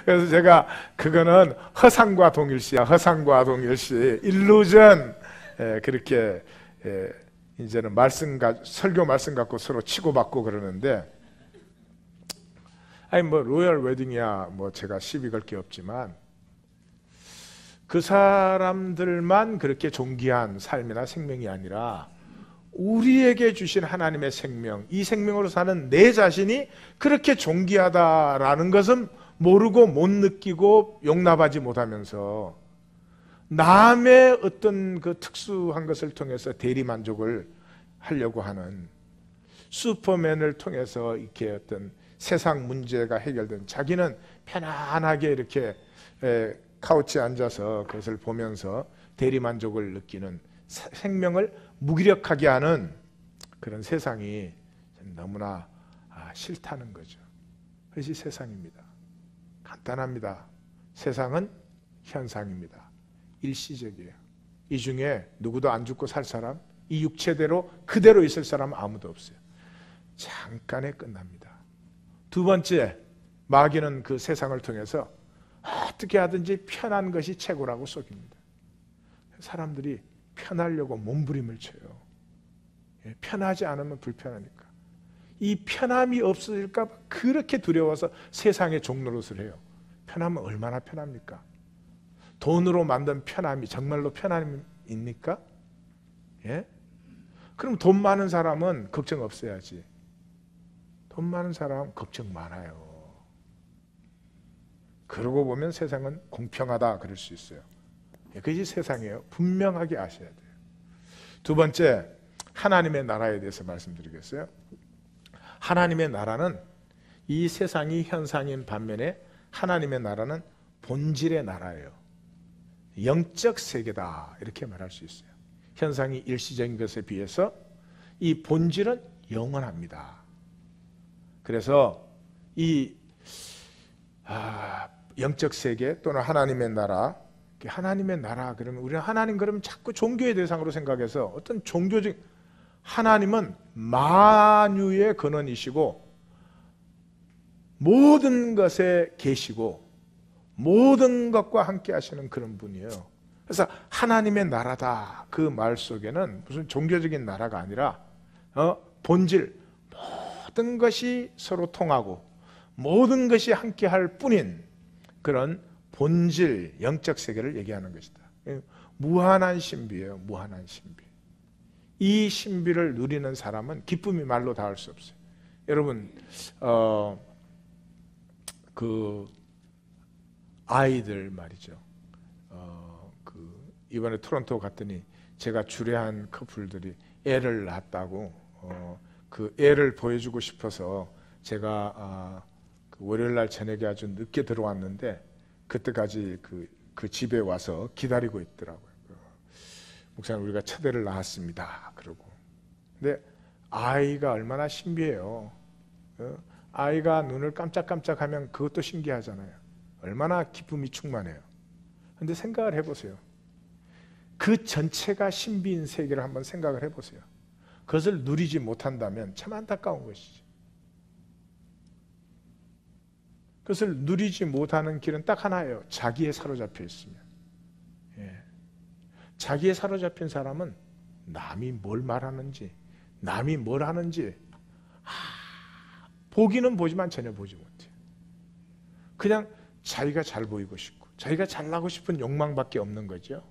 그래서 제가 그거는 허상과 동일시야. 허상과 동일시. 일루전. 그렇게 이제는 설교 말씀 갖고 서로 치고받고 그러는데, 아니 뭐 로열 웨딩이야 뭐 제가 시비 걸 게 없지만, 그 사람들만 그렇게 존귀한 삶이나 생명이 아니라 우리에게 주신 하나님의 생명, 이 생명으로 사는 내 자신이 그렇게 존귀하다라는 것은 모르고 못 느끼고 용납하지 못하면서 남의 어떤 그 특수한 것을 통해서 대리만족을 하려고 하는, 슈퍼맨을 통해서 이렇게 어떤 세상 문제가 해결된, 자기는 편안하게 이렇게 카우치에 앉아서 그것을 보면서 대리만족을 느끼는, 생명을 무기력하게 하는 그런 세상이 너무나 싫다는 거죠. 그것이 세상입니다. 간단합니다. 세상은 현상입니다. 일시적이에요. 이 중에 누구도 안 죽고 살 사람, 이 육체대로 그대로 있을 사람은 아무도 없어요. 잠깐에 끝납니다. 두 번째, 마귀는 그 세상을 통해서 어떻게 하든지 편한 것이 최고라고 속입니다. 사람들이 편하려고 몸부림을 쳐요. 편하지 않으면 불편하니까. 이 편함이 없어질까 봐 그렇게 두려워서 세상의 종노릇을 해요. 편하면 얼마나 편합니까? 돈으로 만든 편함이 정말로 편함입니까? 예? 그럼 돈 많은 사람은 걱정 없어야지. 돈 많은 사람은 걱정 많아요. 그러고 보면 세상은 공평하다 그럴 수 있어요. 그것이 세상이에요. 분명하게 아셔야 돼요. 두 번째, 하나님의 나라에 대해서 말씀드리겠어요. 하나님의 나라는 이 세상이 현상인 반면에 하나님의 나라는 본질의 나라예요. 영적 세계다 이렇게 말할 수 있어요. 현상이 일시적인 것에 비해서 이 본질은 영원합니다. 그래서 이 영적 세계 또는 하나님의 나라, 하나님의 나라 그러면 우리는 하나님 그러면 자꾸 종교의 대상으로 생각해서 어떤 종교적, 하나님은 만유의 근원이시고 모든 것에 계시고 모든 것과 함께 하시는 그런 분이에요. 그래서 하나님의 나라다 그 말 속에는 무슨 종교적인 나라가 아니라 본질, 모든 것이 서로 통하고 모든 것이 함께 할 뿐인 그런 본질, 영적 세계를 얘기하는 것이다. 무한한 신비예요. 무한한 신비. 이 신비를 누리는 사람은 기쁨이 말로 닿을 수 없어요. 여러분 그 아이들 말이죠. 이번에 토론토 갔더니 제가 주례한 커플들이 애를 낳았다고 그 애를 보여주고 싶어서 제가 그 월요일날 저녁에 아주 늦게 들어왔는데 그때까지 그 집에 와서 기다리고 있더라고요. 목사님 우리가 첫 애를 낳았습니다. 그러고. 근데 아이가 얼마나 신비해요. 아이가 눈을 깜짝깜짝하면 그것도 신기하잖아요. 얼마나 기쁨이 충만해요. 근데 생각을 해보세요. 그 전체가 신비인 세계를 한번 생각을 해보세요. 그것을 누리지 못한다면 참 안타까운 것이죠. 그것을 누리지 못하는 길은 딱 하나예요. 자기에 사로잡혀 있으면. 자기에 사로잡힌 사람은 남이 뭘 말하는지, 남이 뭘 하는지 보기는 보지만 전혀 보지 못해요. 그냥 자기가 잘 보이고 싶고 자기가 잘나고 싶은 욕망밖에 없는 거죠.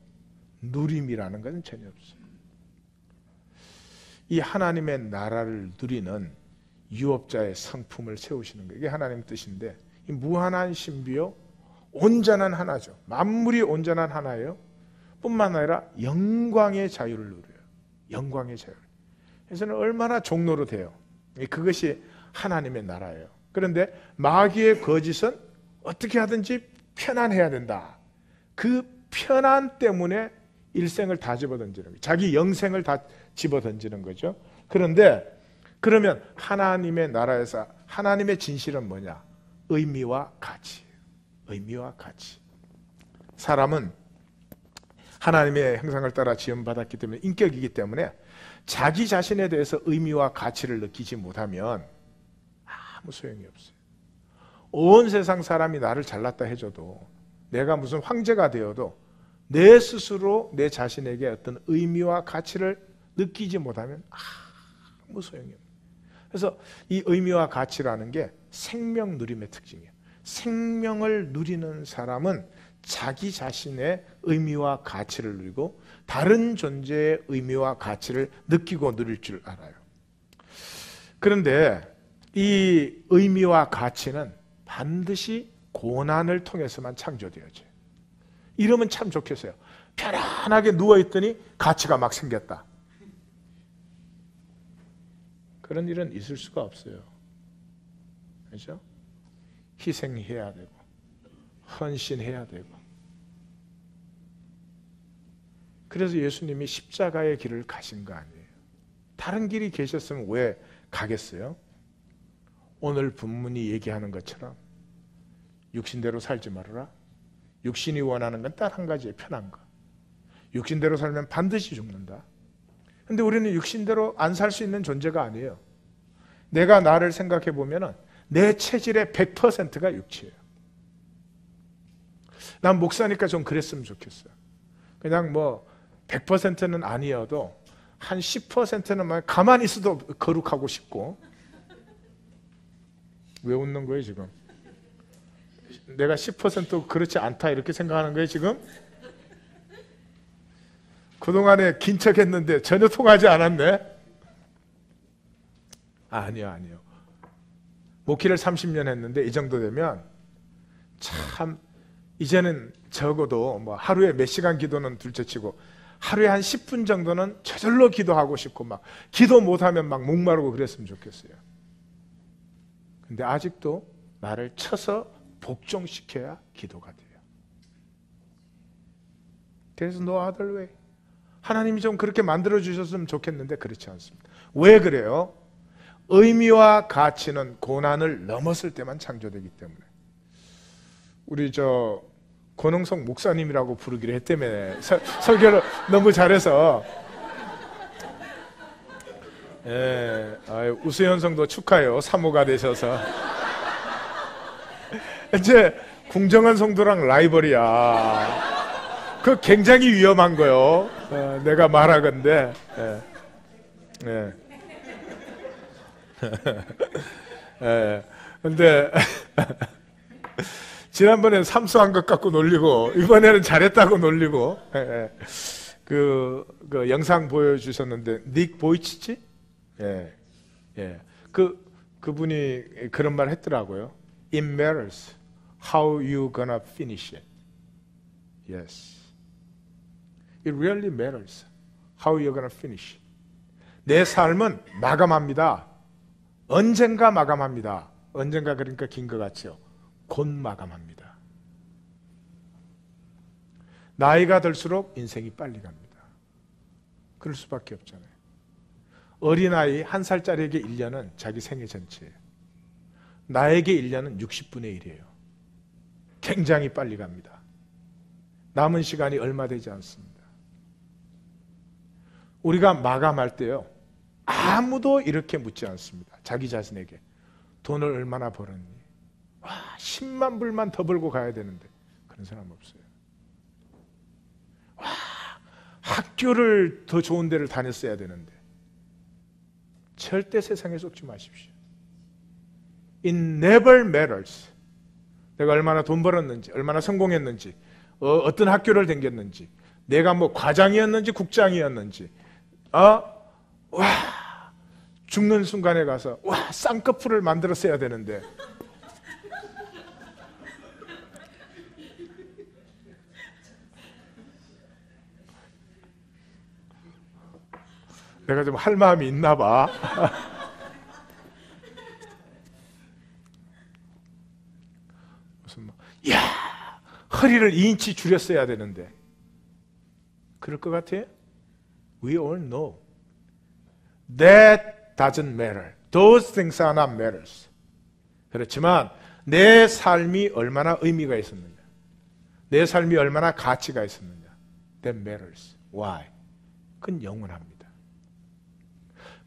누림이라는 것은 전혀 없어요. 이 하나님의 나라를 누리는 유업자의 성품을 세우시는 거예요. 이게 하나님의 뜻인데 이 무한한 신비요 온전한 하나죠. 만물이 온전한 하나예요. 뿐만 아니라 영광의 자유를 누려요. 영광의 자유. 그래서 얼마나 종로로 돼요. 그것이 하나님의 나라예요. 그런데 마귀의 거짓은 어떻게 하든지 편안해야 된다. 그 편안 때문에 일생을 다 집어던지는 거예요. 자기 영생을 다 집어던지는 거죠. 그런데 그러면 하나님의 나라에서 하나님의 진실은 뭐냐? 의미와 가치. 의미와 가치. 사람은 하나님의 형상을 따라 지음받았기 때문에 인격이기 때문에 자기 자신에 대해서 의미와 가치를 느끼지 못하면 아무 소용이 없어요. 온 세상 사람이 나를 잘났다 해줘도, 내가 무슨 황제가 되어도 내 스스로 내 자신에게 어떤 의미와 가치를 느끼지 못하면 아무 소용이 없어요. 그래서 이 의미와 가치라는 게 생명 누림의 특징이에요. 생명을 누리는 사람은 자기 자신의 의미와 가치를 누리고 다른 존재의 의미와 가치를 느끼고 누릴 줄 알아요. 그런데 이 의미와 가치는 반드시 고난을 통해서만 창조되어져요. 이러면 참 좋겠어요. 편안하게 누워있더니 가치가 막 생겼다. 그런 일은 있을 수가 없어요. 그렇죠? 희생해야 되고 헌신해야 되고. 그래서 예수님이 십자가의 길을 가신 거 아니에요. 다른 길이 계셨으면 왜 가겠어요? 오늘 본문이 얘기하는 것처럼 육신대로 살지 말아라. 육신이 원하는 건 딱 한 가지의 편한 거. 육신대로 살면 반드시 죽는다. 근데 우리는 육신대로 안 살 수 있는 존재가 아니에요. 내가 나를 생각해 보면은 내 체질의 100%가 육체예요. 난 목사니까 좀 그랬으면 좋겠어요. 그냥 뭐 100%는 아니어도 한 10%는 막 가만히 있어도 거룩하고 싶고. 왜 웃는 거예요 지금? 내가 10% 그렇지 않다 이렇게 생각하는 거예요 지금? 그동안에 긴 척 했는데 전혀 통하지 않았네? 아니요. 목회를 30년 했는데 이 정도 되면 참 이제는 적어도 뭐 하루에 몇 시간 기도는 둘째치고 하루에 한 10분 정도는 저절로 기도하고 싶고 막 기도 못하면 막 목마르고 그랬으면 좋겠어요. 근데 아직도 나를 쳐서 복종시켜야 기도가 돼요. 그래서 no other way. 하나님이 좀 그렇게 만들어 주셨으면 좋겠는데 그렇지 않습니다. 왜 그래요? 의미와 가치는 고난을 넘었을 때만 창조되기 때문에. 우리 권흥석 목사님이라고 부르기로 했다며 설교를 너무 잘해서. 예, 우수현 성도 축하해요. 사모가 되셔서. 이제 궁정한 성도랑 라이벌이야. 그 굉장히 위험한 거요. 내가 말하건대. 근데 지난번에 삼수한 것 갖고 놀리고 이번에는 잘했다고 놀리고. 그 영상 보여주셨는데 닉 보이치치? 그분이 그런 말 했더라고요. It matters how you gonna finish it. Yes. It really matters how you're gonna finish. 내 삶은 마감합니다. 언젠가 마감합니다. 언젠가 그러니까 긴 것 같죠. 곧 마감합니다. 나이가 들수록 인생이 빨리 갑니다. 그럴 수밖에 없잖아요. 어린아이 1살짜리에게 1년은 자기 생애 전체예요. 나에게 1년은 60분의 1이에요. 굉장히 빨리 갑니다. 남은 시간이 얼마 되지 않습니다. 우리가 마감할 때요, 아무도 이렇게 묻지 않습니다. 자기 자신에게 돈을 얼마나 벌었니? 와, 10만 불만 더 벌고 가야 되는데. 그런 사람 없어요. 와, 학교를 더 좋은 데를 다녔어야 되는데. 절대 세상에 속지 마십시오. It never matters. 내가 얼마나 돈 벌었는지, 얼마나 성공했는지, 어떤 학교를 다녔는지, 내가 뭐 과장이었는지 국장이었는지, 와, 죽는 순간에 가서 와, 쌍꺼풀을 만들었어야 되는데. 내가 좀 할 마음이 있나 봐. 무슨 야, 허리를 2인치 줄였어야 되는데. 그럴 것 같아? We all know. That doesn't matter. Those things are not matters. 그렇지만 내 삶이 얼마나 의미가 있었느냐, 내 삶이 얼마나 가치가 있었느냐, that matters. Why? 그건 영원합니다.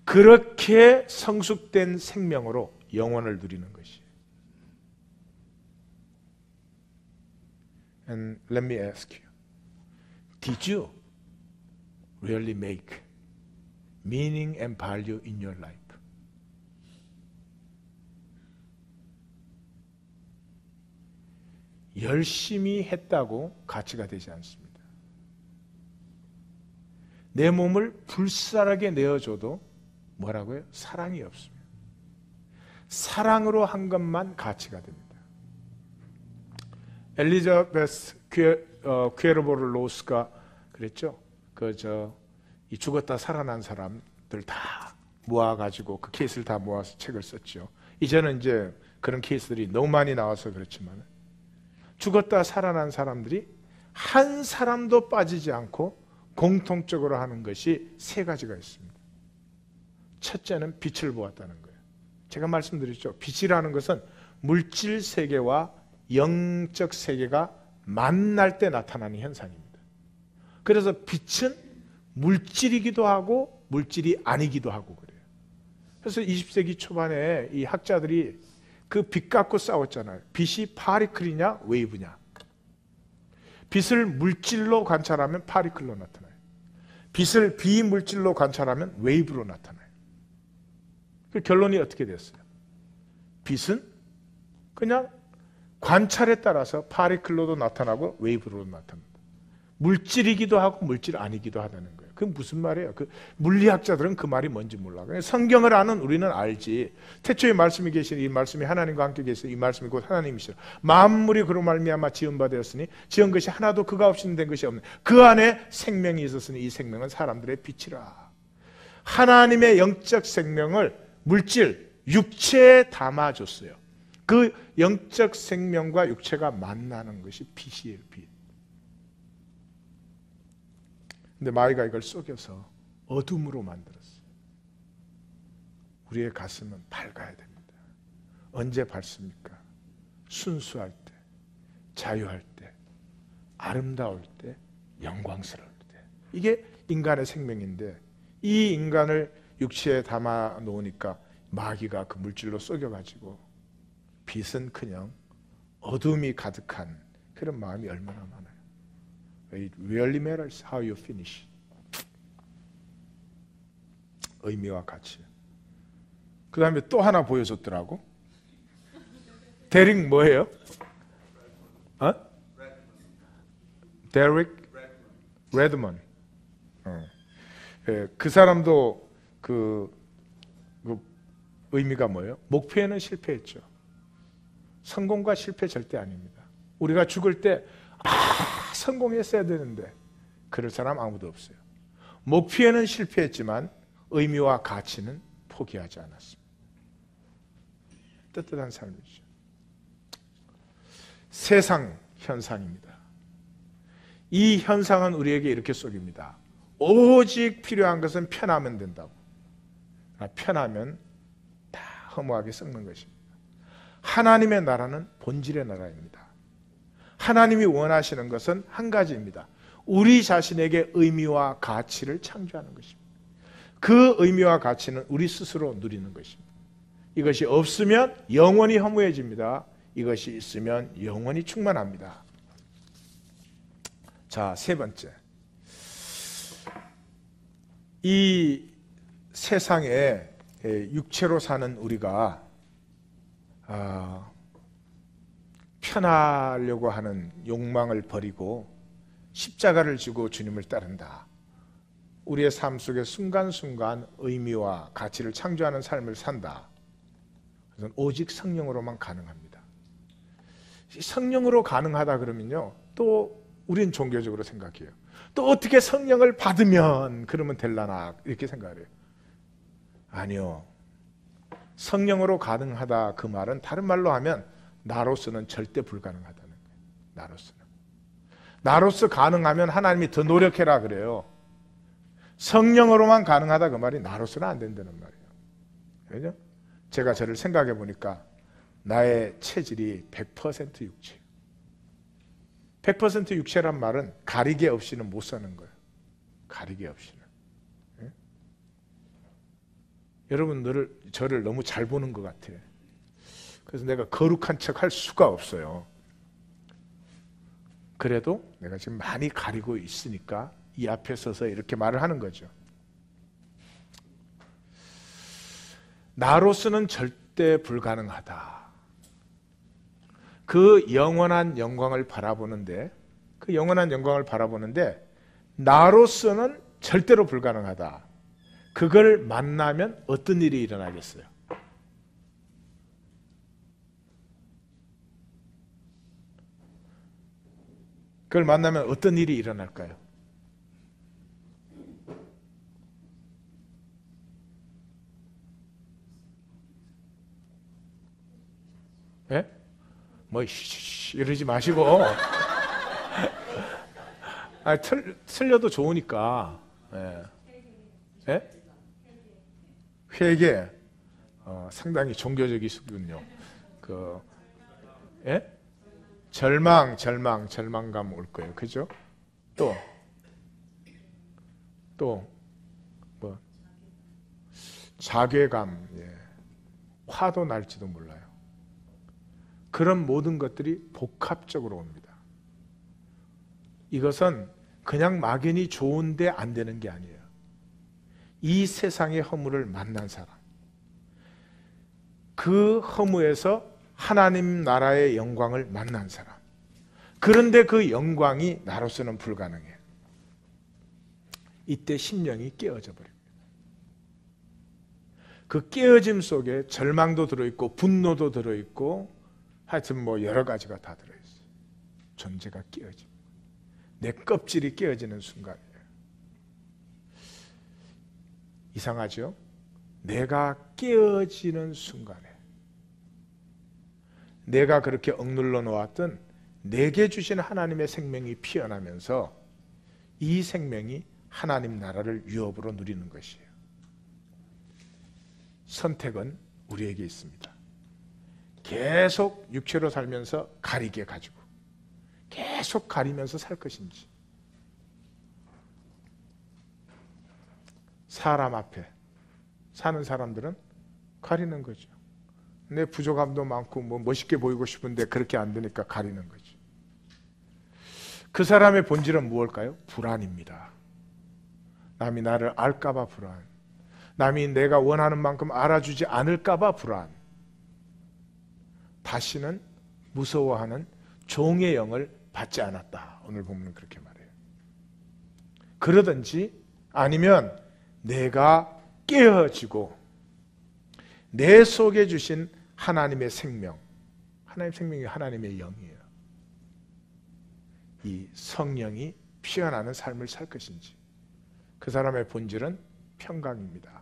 그렇게 성숙된 생명으로 영원을 누리는 것이에요. And let me ask you, did you really make meaning and value in your life? 열심히 했다고 가치가 되지 않습니다. 내 몸을 불살하게 내어줘도 뭐라고요? 사랑이 없습니다. 사랑으로 한 것만 가치가 됩니다. 엘리자베스 퀴에르보르 로스가 그랬죠. 이 죽었다 살아난 사람들 다 모아가지고 그 케이스를 다 모아서 책을 썼죠. 이제는 이제 그런 케이스들이 너무 많이 나와서 그렇지만 죽었다 살아난 사람들이 한 사람도 빠지지 않고 공통적으로 하는 것이 세 가지가 있습니다. 첫째는 빛을 보았다는 거예요. 제가 말씀드렸죠. 빛이라는 것은 물질 세계와 영적 세계가 만날 때 나타나는 현상입니다. 그래서 빛은 물질이기도 하고 물질이 아니기도 하고 그래요. 그래서 20세기 초반에 이 학자들이 그 빛 갖고 싸웠잖아요. 빛이 파리클이냐 웨이브냐. 빛을 물질로 관찰하면 파리클로 나타나요. 빛을 비물질로 관찰하면 웨이브로 나타나요. 그 결론이 어떻게 됐어요? 빛은 그냥 관찰에 따라서 파리클로도 나타나고 웨이브로도 나타납니다. 물질이기도 하고 물질 아니기도 하다는 거예요. 그게 무슨 말이에요? 그 물리학자들은 그 말이 뭔지 몰라. 성경을 아는 우리는 알지. 태초에 말씀이 계시니 이 말씀이 하나님과 함께 계시니 이 말씀이 곧 하나님이시라. 만물이 그로 말미암아 지은 바 되었으니 지은 것이 하나도 그가 없이는 된 것이 없네. 그 안에 생명이 있었으니 이 생명은 사람들의 빛이라. 하나님의 영적 생명을 물질, 육체에 담아줬어요. 그 영적 생명과 육체가 만나는 것이 빛이에요. 빛. 근데 마귀가 이걸 속여서 어둠으로 만들었어요. 우리의 가슴은 밝아야 됩니다. 언제 밝습니까? 순수할 때, 자유할 때, 아름다울 때, 영광스러울 때. 이게 인간의 생명인데 이 인간을 육체에 담아 놓으니까 마귀가 그 물질로 속여가지고 빛은 어둠이 가득한 그런 마음이 얼마나 많아요. It really matters how you finish. 의미와 가치. 그 다음에 또 하나 보여줬더라고. 데릭 뭐예요? 데릭 레드먼. 그 사람도 그 의미가 뭐예요? 목표에는 실패했죠. 성공과 실패 절대 아닙니다. 우리가 죽을 때 성공했어야 되는데 그럴 사람 아무도 없어요. 목표에는 실패했지만 의미와 가치는 포기하지 않았습니다. 뜨뜻한 삶이죠. 세상 현상입니다. 이 현상은 우리에게 이렇게 속입니다. 오직 필요한 것은 편하면 된다고. 편하면 다 허무하게 썩는 것입니다. 하나님의 나라는 본질의 나라입니다. 하나님이 원하시는 것은 한 가지입니다. 우리 자신에게 의미와 가치를 창조하는 것입니다. 그 의미와 가치는 우리 스스로 누리는 것입니다. 이것이 없으면 영원히 허무해집니다. 이것이 있으면 영원히 충만합니다. 자, 세 번째. 이 세상에 육체로 사는 우리가 편하려고 하는 욕망을 버리고 십자가를 지고 주님을 따른다. 우리의 삶 속에 순간순간 의미와 가치를 창조하는 삶을 산다. 그래서 오직 성령으로만 가능합니다. 성령으로 가능하다 그러면요, 또 우린 종교적으로 생각해요. 또 어떻게 성령을 받으면 그러면 될라나 이렇게 생각해요. 아니요. 성령으로 가능하다 그 말은 다른 말로 하면 나로서는 절대 불가능하다는 거예요. 나로서 가능하면 하나님이 더 노력해라 그래요. 성령으로만 가능하다 그 말이 나로서는 안 된다는 말이에요. 그죠? 제가 저를 생각해 보니까 나의 체질이 100% 육체예요. 100% 육체란 말은 가리개 없이는 못 사는 거예요. 가리개 없이는. 예? 여러분 저를 너무 잘 보는 것 같아. 그래서 내가 거룩한 척 할 수가 없어요. 그래도 내가 지금 많이 가리고 있으니까 이 앞에 서서 이렇게 말을 하는 거죠. 나로서는 절대 불가능하다. 그 영원한 영광을 바라보는데 나로서는 절대로 불가능하다. 그걸 만나면 어떤 일이 일어나겠어요? 그걸 만나면 어떤 일이 일어날까요? 예? 뭐 이러지 마시고 틀려도 좋으니까. 예? 예? 회개. 상당히 종교적이시군요. 예? 절망감 올 거예요. 그죠? 또 뭐 자괴감, 예. 화도 날지도 몰라요. 그런 모든 것들이 복합적으로 옵니다. 이것은 그냥 막연히 좋은데 안 되는 게 아니에요. 이 세상의 허물을 만난 사람, 그 허무에서 하나님 나라의 영광을 만난 사람, 그런데 그 영광이 나로서는 불가능해. 이때 심령이 깨어져 버립니다. 그 깨어짐 속에 절망도 들어있고 분노도 들어있고 하여튼 뭐 여러 가지가 다 들어있어요. 존재가 깨어집니다. 내 껍질이 깨어지는 순간이에요. 이상하죠? 내가 깨어지는 순간에 내가 그렇게 억눌러 놓았던 내게 주신 하나님의 생명이 피어나면서 이 생명이 하나님 나라를 유업으로 누리는 것이에요. 선택은 우리에게 있습니다. 계속 육체로 살면서 가리게 가지고 계속 가리면서 살 것인지, 사람 앞에 사는 사람들은 가리는 거죠. 내 부족함도 많고 뭐 멋있게 보이고 싶은데 그렇게 안 되니까 가리는 거죠. 그 사람의 본질은 무엇일까요? 불안입니다. 남이 나를 알까봐 불안, 남이 내가 원하는 만큼 알아주지 않을까봐 불안, 다시는 무서워하는 종의 영을 받지 않았다. 오늘 보면 그렇게 말해요. 그러든지 아니면 내가 깨어지고 내 속에 주신 하나님의 생명, 하나님의 생명이 하나님의 영이에요. 이 성령이 피어나는 삶을 살 것인지, 그 사람의 본질은 평강입니다.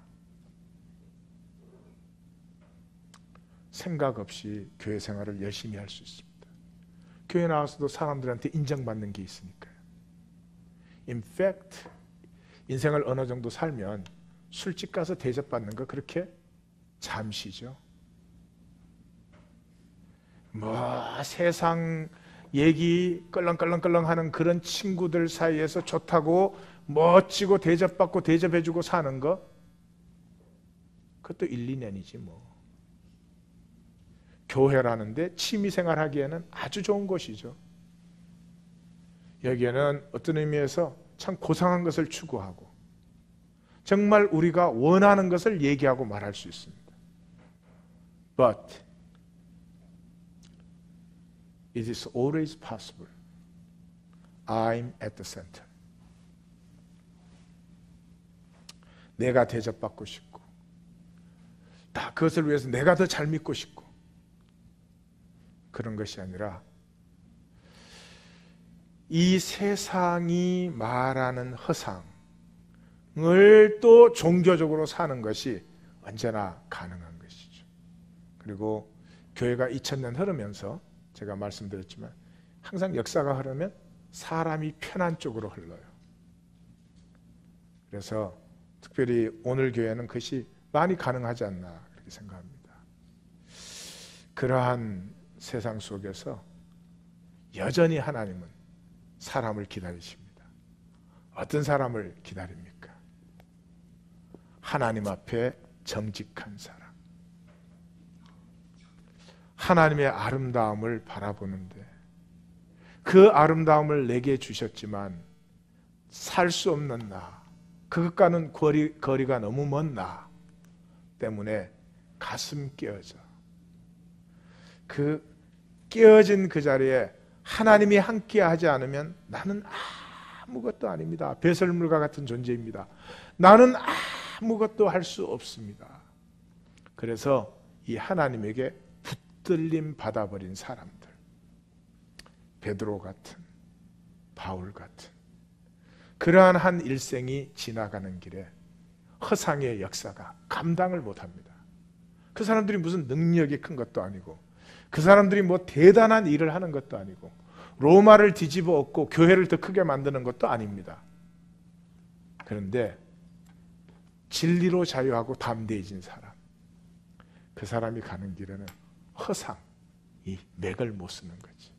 생각 없이 교회 생활을 열심히 할 수 있습니다. 교회 나와서도 사람들한테 인정받는 게 있으니까요. In fact, 인생을 어느 정도 살면 술집 가서 대접받는 거 그렇게 잠시죠. 뭐 세상 얘기 끌렁끌렁 하는 그런 친구들 사이에서 좋다고 멋지고 대접받고 대접해주고 사는 거, 그것도 1, 2년이지 뭐. 교회라는데 취미생활 하기에는 아주 좋은 곳이죠. 여기에는 어떤 의미에서 참 고상한 것을 추구하고 정말 우리가 원하는 것을 얘기하고 말할 수 있습니다. But it is always possible. I'm at the center. 내가 대접받고 싶고 다 그것을 위해서 내가 더 잘 믿고 싶고 그런 것이 아니라 이 세상이 말하는 허상을 또 종교적으로 사는 것이 언제나 가능한 것이죠. 그리고 교회가 2000년 흐르면서 제가 말씀드렸지만 항상 역사가 흐르면 사람이 편한 쪽으로 흘러요. 그래서 특별히 오늘 교회는 그것이 많이 가능하지 않나 그렇게 생각합니다. 그러한 세상 속에서 여전히 하나님은 사람을 기다리십니다. 어떤 사람을 기다립니까? 하나님 앞에 정직한 사람, 하나님의 아름다움을 바라보는데 그 아름다움을 내게 주셨지만 살 수 없는 나, 그것과는 거리가 너무 먼 나 때문에 가슴 깨어져. 그 깨어진 그 자리에 하나님이 함께 하지 않으면 나는 아무것도 아닙니다. 배설물과 같은 존재입니다. 나는 아무것도 할 수 없습니다. 그래서 이 하나님에게 붙들림 받아버린 사람들, 베드로 같은, 바울 같은 그러한 한 일생이 지나가는 길에 허상의 역사가 감당을 못합니다. 그 사람들이 무슨 능력이 큰 것도 아니고, 그 사람들이 뭐 대단한 일을 하는 것도 아니고, 로마를 뒤집어 엎고 교회를 더 크게 만드는 것도 아닙니다. 그런데 진리로 자유하고 담대해진 사람, 그 사람이 가는 길에는 허상이 맥을 못 쓰는 거지.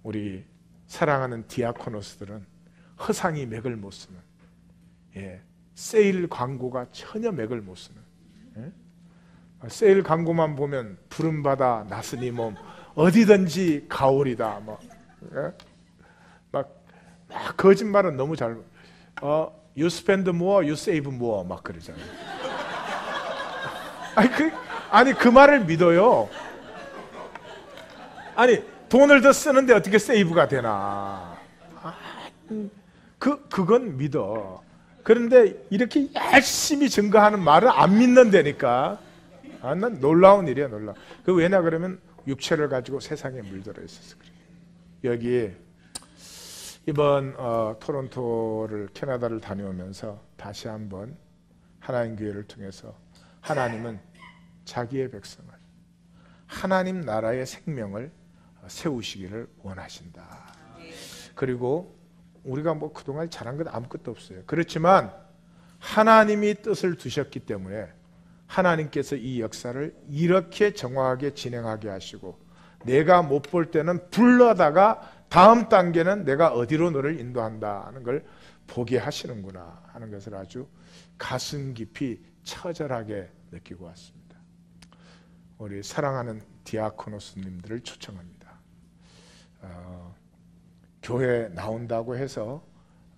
우리 사랑하는 디아코노스들은 허상이 맥을 못 쓰는, 세일 광고가 전혀 맥을 못 쓰는, 세일 광고만 보면 푸른바다 나스니 몸 어디든지 가오리다 막 거짓말은 너무 잘, you spend more, you save more 막 그러잖아요. 아니 그 말을 믿어요. 아니 돈을 더 쓰는데 어떻게 세이브가 되나? 그건 믿어. 그런데 이렇게 열심히 증거하는 말을 안 믿는다니까. 난 놀라운 일이야, 놀라. 그 왜냐 그러면 육체를 가지고 세상에 물들어 있어서 그래. 여기 이번 토론토를 캐나다를 다녀오면서 다시 한번 하나님 교회를 통해서 하나님은 자기의 백성을, 하나님 나라의 생명을 세우시기를 원하신다. 그리고 우리가 뭐 그동안 잘한 건 아무것도 없어요. 그렇지만 하나님이 뜻을 두셨기 때문에 하나님께서 이 역사를 이렇게 정확하게 진행하게 하시고, 내가 못 볼 때는 불러다가 다음 단계는 내가 어디로 너를 인도한다 하는 걸 보게 하시는구나 하는 것을 아주 가슴 깊이 처절하게 느끼고 왔습니다. 우리 사랑하는 디아코노스님들을 초청합니다. 교회 나온다고 해서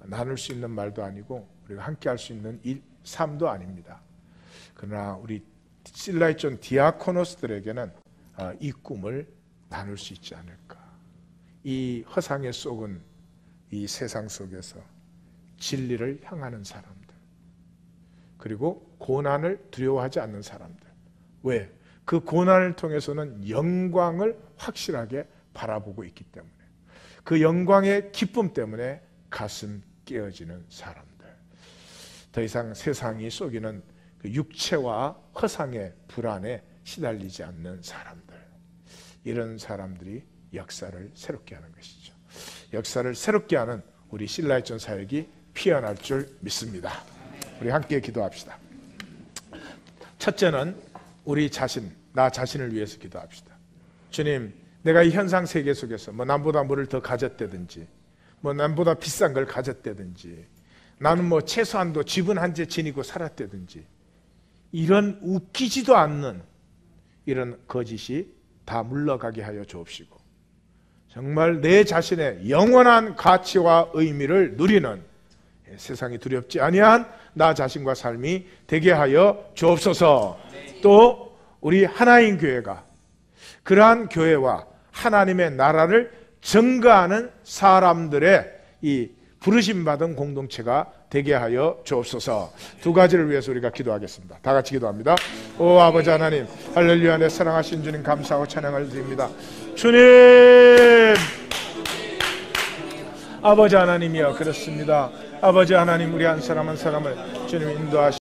나눌 수 있는 말도 아니고 우리가 함께 할 수 있는 삶도 아닙니다. 그러나 우리 실라이촌 디아코노스들에게는 이 꿈을 나눌 수 있지 않을까. 이 허상에 속은 이 세상 속에서 진리를 향하는 사람들, 그리고 고난을 두려워하지 않는 사람들. 왜? 그 고난을 통해서는 영광을 확실하게 바라보고 있기 때문에, 그 영광의 기쁨 때문에 가슴 깨어지는 사람들. 더 이상 세상이 속이는 그 육체와 허상의 불안에 시달리지 않는 사람들. 이런 사람들이 역사를 새롭게 하는 것이죠. 역사를 새롭게 하는 우리 실라이촌 사역이 피어날 줄 믿습니다. 우리 함께 기도합시다. 첫째는 우리 자신, 나 자신을 위해서 기도합시다. 주님, 내가 이 현상 세계 속에서 뭐 남보다 뭐를 더 가졌다든지, 뭐 남보다 비싼 걸 가졌다든지, 나는 뭐 최소한도 집은 한 채 지니고 살았다든지, 이런 웃기지도 않는 이런 거짓이 다 물러가게 하여 주옵시고, 정말 내 자신의 영원한 가치와 의미를 누리는, 세상이 두렵지 아니한 나 자신과 삶이 되게 하여 주옵소서. 또 우리 하나인 교회가 그러한 교회와 하나님의 나라를 증거하는 사람들의 이 부르심받은 공동체가 되게 하여 주옵소서. 두 가지를 위해서 우리가 기도하겠습니다. 다 같이 기도합니다. 오 아버지 하나님, 할렐루야. 내 사랑하신 주님 감사하고 찬양을 드립니다. 주님, 아버지 하나님이여, 그렇습니다. 아버지 하나님, 우리 한 사람 한 사람을 주님 인도하시